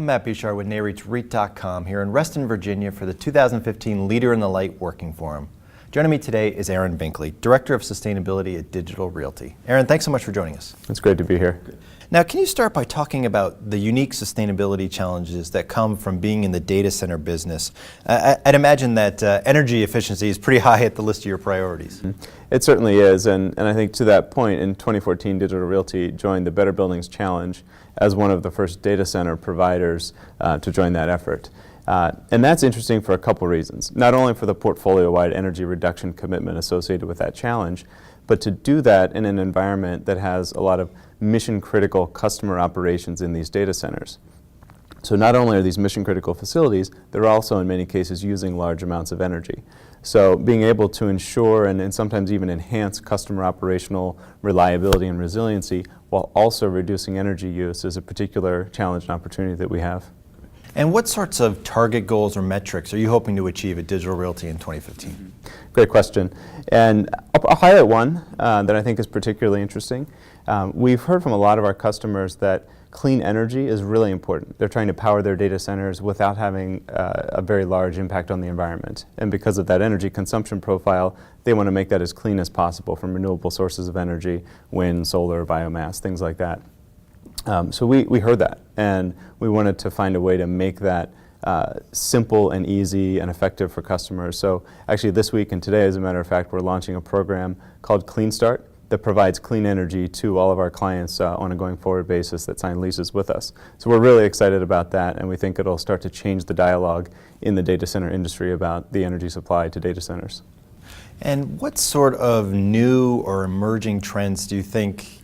I'm Matt Bouchard with NAREIT's REIT.com here in Reston, Virginia for the 2015 Leader in the Light Working Forum. Joining me today is Aaron Binkley, Director of Sustainability at Digital Realty. Aaron, thanks so much for joining us. It's great to be here. Now, can you start by talking about the unique sustainability challenges that come from being in the data center business? I'd imagine that energy efficiency is pretty high at the list of your priorities. It certainly is, and I think to that point, in 2014, Digital Realty joined the Better Buildings Challenge as one of the first data center providers to join that effort. And that's interesting for a couple reasons. Not only for the portfolio-wide energy reduction commitment associated with that challenge, but to do that in an environment that has a lot of mission-critical customer operations in these data centers. So not only are these mission-critical facilities, they're also in many cases using large amounts of energy. So being able to ensure and sometimes even enhance customer operational reliability and resiliency while also reducing energy use is a particular challenge and opportunity that we have. And what sorts of target goals or metrics are you hoping to achieve at Digital Realty in 2015? Great question. And I'll highlight one that I think is particularly interesting. We've heard from a lot of our customers that clean energy is really important. They're trying to power their data centers without having a very large impact on the environment. And because of that energy consumption profile, they want to make that as clean as possible from renewable sources of energy, wind, solar, biomass, things like that. So we heard that, and we wanted to find a way to make that simple and easy and effective for customers. So actually this week and today, as a matter of fact, we're launching a program called Clean Start that provides clean energy to all of our clients on a going forward basis that sign leases with us. So we're really excited about that, and we think it'll start to change the dialogue in the data center industry about the energy supply to data centers. And what sort of new or emerging trends do you think,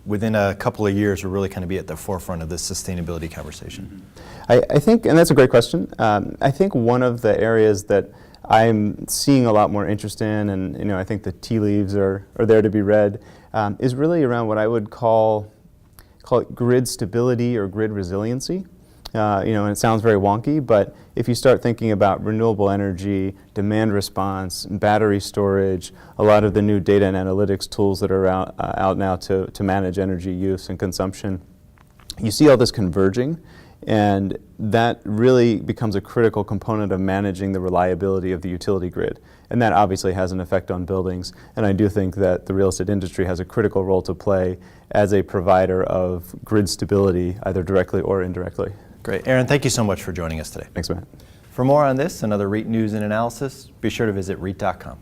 within a couple of years, will really kind of be at the forefront of this sustainability conversation? I think, and that's a great question, I think one of the areas that I'm seeing a lot more interest in, and I think the tea leaves are there to be read, is really around what I would call it grid stability or grid resiliency. And it sounds very wonky, but if you start thinking about renewable energy, demand response, battery storage, a lot of the new data and analytics tools that are out now to manage energy use and consumption, you see all this converging, and that really becomes a critical component of managing the reliability of the utility grid. And that obviously has an effect on buildings, and I do think that the real estate industry has a critical role to play as a provider of grid stability, either directly or indirectly. Great. Aaron, thank you so much for joining us today. Thanks, Matt. For more on this and other REIT news and analysis, be sure to visit REIT.com.